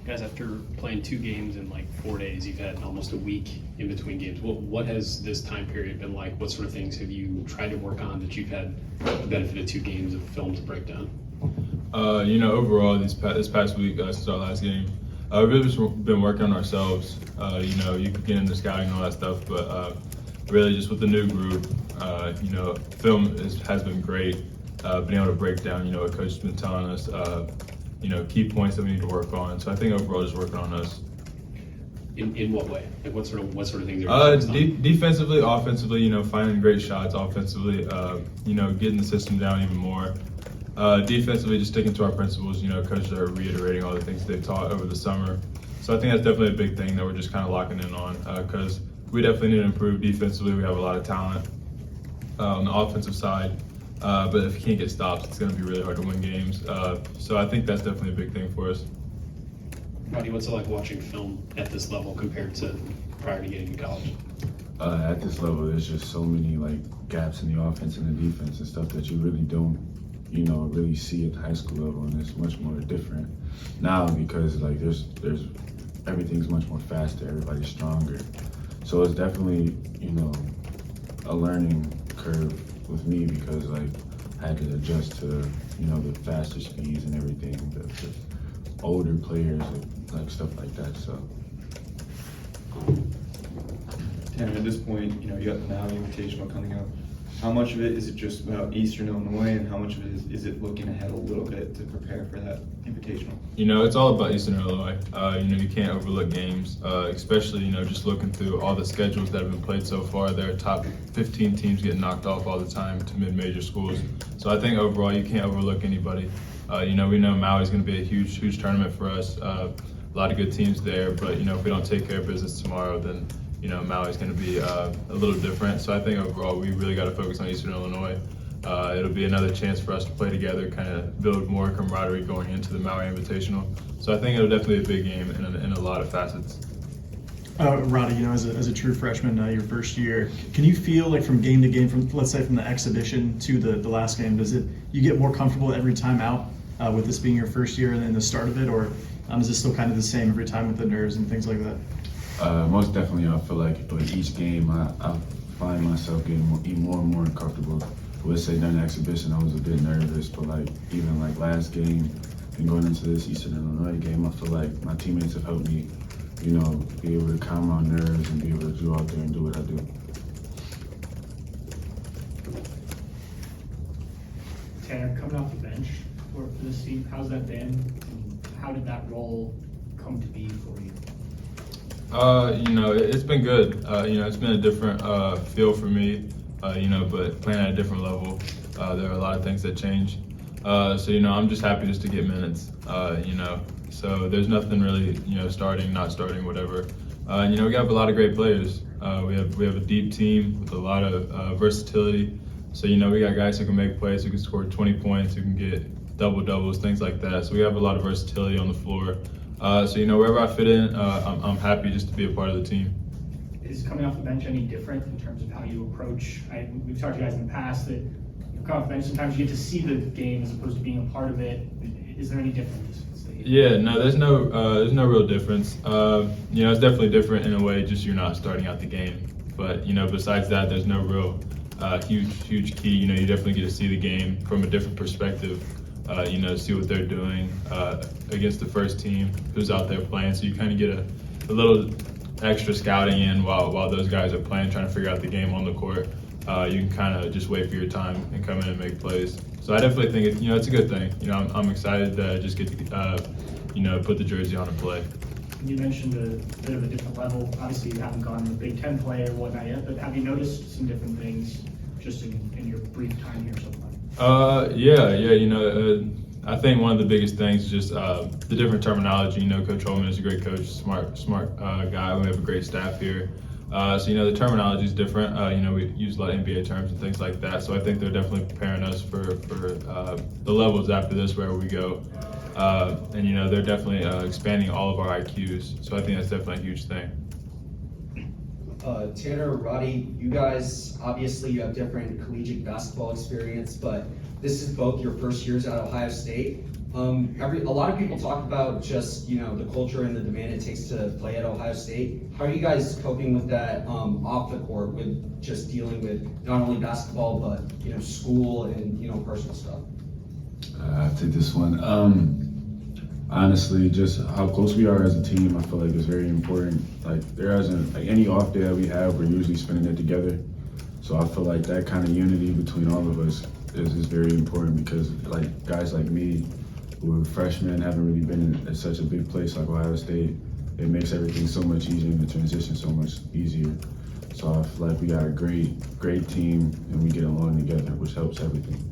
Guys, after playing 2 games in like 4 days, you've had almost a week in between games. What has this time period been like? What sort of things have you tried to work on that you've had the benefit of 2 games of film to break down? Overall, this past week since our last game, we've really just been working on ourselves. You can get into scouting and all that stuff, but really just with the new group, film has been great. Being able to break down, what coach has been telling us, key points that we need to work on. So I think overall, just working on us. In what way? Like what sort of things are you focused on? Defensively, offensively, finding great shots. Offensively, getting the system down even more. Defensively, just sticking to our principles. Coaches are reiterating all the things they've taught over the summer. So I think that's definitely a big thing that we're just kind of locking in on because we definitely need to improve defensively. We have a lot of talent on the offensive side. But if you can't get stops, it's going to be really hard to win games. So I think that's definitely a big thing for us. Roddy, what's it like watching film at this level compared to prior to getting to college? At this level, there's just so many gaps in the offense and the defense and stuff that you really don't, really see at the high school level, and it's much more different now because there's everything's much more faster, everybody's stronger. So it's definitely, a learning curve with me because I had to adjust to the faster speeds and everything, the older players and stuff like that. So Tanner, at this point, you got the Maui Invitational coming up. How much of it is it just about Eastern Illinois, and how much of it is it looking ahead a little bit to prepare for that Invitational? It's all about Eastern Illinois. You can't overlook games, especially, just looking through all the schedules that have been played so far. There are top 15 teams getting knocked off all the time to mid-major schools. So I think overall you can't overlook anybody. We know Maui's going to be a huge tournament for us. A lot of good teams there, but, if we don't take care of business tomorrow, then Maui's going to be a little different. So I think overall we really got to focus on Eastern Illinois. It'll be another chance for us to play together, kind of build more camaraderie going into the Maui Invitational. So I think it'll definitely be a big game in a lot of facets. Roddy, as a true freshman, your first year, can you feel like from game to game, from let's say from the exhibition to the last game, you get more comfortable every time out with this being your first year and then the start of it, or is it still kind of the same every time with the nerves and things like that? Most definitely, I feel like each game I find myself getting more and more comfortable. I would say during the exhibition I was a bit nervous, but even last game and going into this Eastern Illinois game, I feel like my teammates have helped me, be able to calm my nerves and be able to go out there and do what I do. Tanner, coming off the bench for this team, how's that been? And how did that role come to be for you? It's been good. It's been a different feel for me, but playing at a different level, there are a lot of things that change. I'm just happy just to get minutes, So there's nothing really, starting, not starting, whatever. We have a lot of great players. We have a deep team with a lot of versatility. So, we got guys who can make plays, who can score 20 points, who can get double-doubles, things like that. So we have a lot of versatility on the floor. Wherever I fit in, I'm happy just to be a part of the team. Is coming off the bench any different in terms of how you approach? We've talked to you guys in the past that coming off the bench, sometimes you get to see the game as opposed to being a part of it. Is there any difference? Yeah, no, there's no real difference. It's definitely different in a way, just you're not starting out the game. But, besides that, there's no real huge key. You definitely get to see the game from a different perspective. See what they're doing against the first team who's out there playing. So you kind of get a little extra scouting in while those guys are playing, trying to figure out the game on the court. You can kind of just wait for your time and come in and make plays. So I definitely think it's a good thing. I'm excited to just get to put the jersey on and play. You mentioned a bit of a different level. Obviously, you haven't gone to the Big Ten play or whatnot yet, but have you noticed some different things just in your brief time here so far? I think one of the biggest things is just the different terminology. Coach Holden is a great coach, smart guy. We have a great staff here. The terminology is different. We use a lot of NBA terms and things like that. So I think they're definitely preparing us for the levels after this, wherever we go. They're definitely expanding all of our IQs. So I think that's definitely a huge thing. Tanner, Roddy, you guys, obviously you have different collegiate basketball experience, but this is both your first years at Ohio State. A lot of people talk about just, the culture and the demand it takes to play at Ohio State. How are you guys coping with that off the court, with just dealing with not only basketball, but, school and, personal stuff? I'll take this one. Honestly, just how close we are as a team, I feel like is very important. Like there isn't like any off day that we have, we're usually spending it together. So I feel like that kind of unity between all of us is very important because like guys like me, who are freshmen, haven't really been in such a big place like Ohio State, it makes everything so much easier and the transition so much easier. So I feel like we got a great team and we get along together, which helps everything.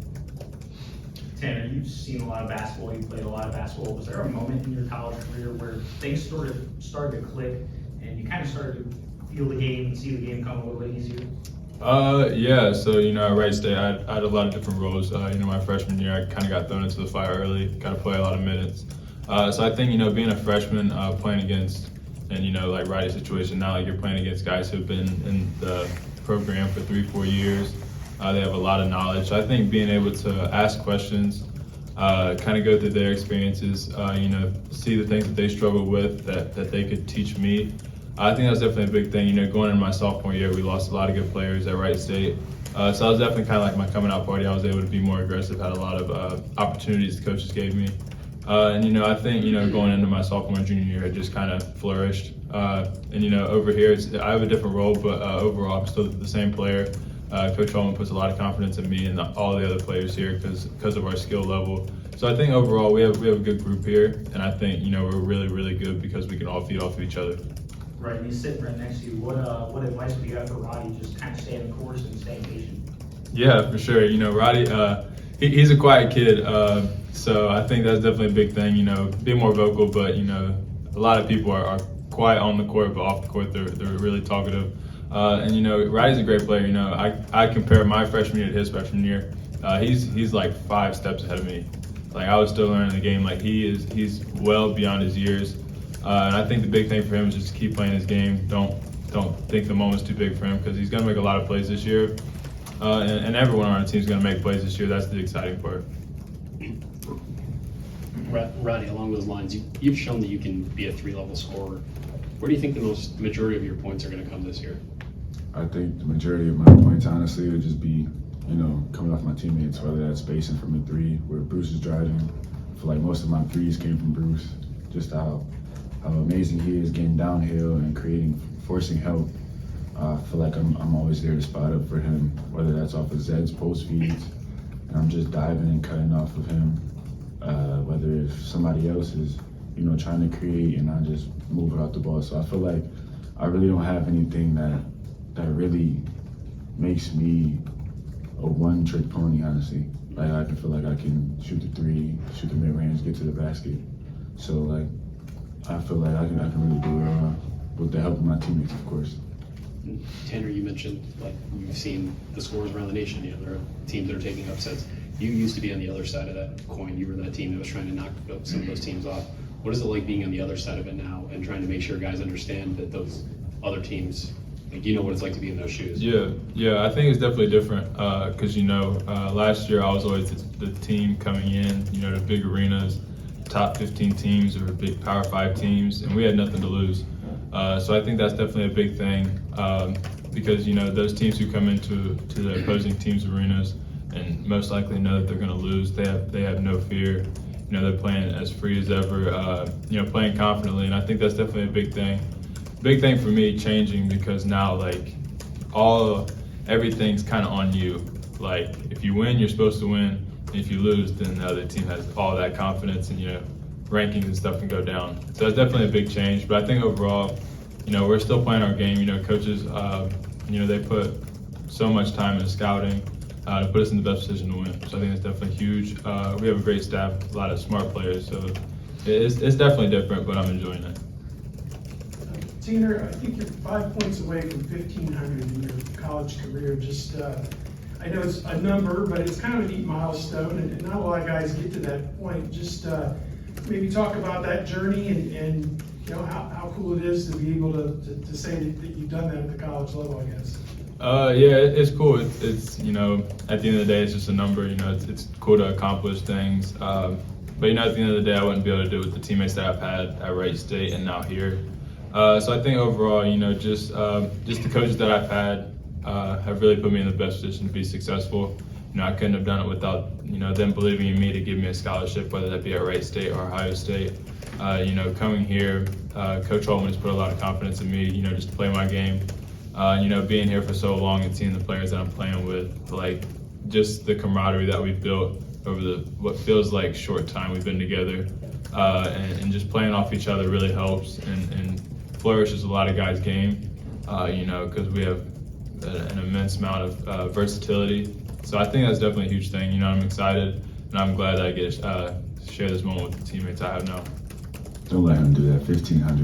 Tanner, you've seen a lot of basketball, you played a lot of basketball. Was there a moment in your college career where things sort of started to click and you kind of started to feel the game and see the game come a little bit easier? Yeah, so, at Wright State, I had a lot of different roles. My freshman year, I kind of got thrown into the fire early, got to play a lot of minutes. So I think, being a freshman, playing against, and, like Roddy's situation now, like you're playing against guys who've been in the program for 3-4 years. They have a lot of knowledge. So I think being able to ask questions, kind of go through their experiences, see the things that they struggle with that they could teach me. I think that's definitely a big thing. Going into my sophomore year, we lost a lot of good players at Wright State. So that was definitely kind of like my coming out party. I was able to be more aggressive, had a lot of opportunities the coaches gave me. And I think, going into my sophomore and junior year, it just kind of flourished. And over here, I have a different role, but overall, I'm still the same player. Coach Holden puts a lot of confidence in me and all the other players here because of our skill level. So I think overall, we have a good group here, and I think, we're really, really good because we can all feed off of each other. Right, and he's sitting right next to you. What advice would you have for Roddy? Just kind of staying the course and staying patient. Yeah, for sure. Roddy, he's a quiet kid, so I think that's definitely a big thing. Be more vocal, but a lot of people are quiet on the court, but off the court they're really talkative. And Roddy's a great player. I compare my freshman year to his freshman year. He's like 5 steps ahead of me. Like I was still learning the game. Like he's well beyond his years. And I think the big thing for him is just to keep playing his game. Don't think the moment's too big for him because he's going to make a lot of plays this year. And everyone on our team is going to make plays this year. That's the exciting part. Roddy, along those lines, you've shown that you can be a 3-level scorer. Where do you think the majority of your points are going to come this year? I think the majority of my points, honestly, would just be, coming off my teammates, whether that's spacing from the 3, where Bruce is driving. I feel like most of my 3s came from Bruce, just how amazing he is getting downhill and forcing help. I feel like I'm always there to spot up for him, whether that's off of Zed's post feeds, and I'm just diving and cutting off of him, whether if somebody else is, trying to create and I just move it out the ball. So I feel like I really don't have anything that really makes me a one-trick pony, honestly. Like I can feel like I can shoot the 3, shoot the mid-range, get to the basket. So like, I feel like I can really do it with the help of my teammates, of course. Tanner, you mentioned like you've seen the scores around the nation. There are teams that are taking upsets. You used to be on the other side of that coin. You were that team that was trying to knock some of those teams off. What is it like being on the other side of it now and trying to make sure guys understand that those other teams, like what it's like to be in those shoes? Yeah, I think it's definitely different because last year I was always the team coming in, to big arenas, top 15 teams or big Power 5 teams, and we had nothing to lose. So I think that's definitely a big thing because those teams who come into the opposing teams' arenas and most likely know that they're going to lose, they have no fear. They're playing as free as ever, playing confidently, and I think that's definitely a big thing. Big thing for me changing because now like everything's kind of on you. Like if you win, you're supposed to win. And if you lose, then the other team has all that confidence, and rankings and stuff can go down. So that's definitely a big change. But I think overall, we're still playing our game. Coaches, they put so much time into scouting to put us in the best position to win. So I think it's definitely huge. We have a great staff, a lot of smart players. So it's definitely different, but I'm enjoying it. Tanner, I think you're 5 points away from 1,500 in your college career. Just, I know it's a number, but it's kind of a neat milestone, and not a lot of guys get to that point. Just maybe talk about that journey and how cool it is to be able to say that you've done that at the college level, I guess. Yeah, it's cool. It's at the end of the day, it's just a number. It's cool to accomplish things. But you know, at the end of the day, I wouldn't be able to do it with the teammates that I've had at Wright State and now here. So I think overall, you know, just the coaches that I've had have really put me in the best position to be successful. You know, I couldn't have done it without, you know, them believing in me to give me a scholarship, whether that be at Wright State or Ohio State. You know, coming here, Coach Holden has put a lot of confidence in me, you know, just to play my game. You know, being here for so long and seeing the players that I'm playing with, like, just the camaraderie that we've built over what feels like short time we've been together, and just playing off each other really helps and flourishes a lot of guys' game, you know, because we have an immense amount of versatility. So I think that's definitely a huge thing. You know, I'm excited, and I'm glad that I get to share this moment with the teammates I have now. Don't let him do that. 1,500.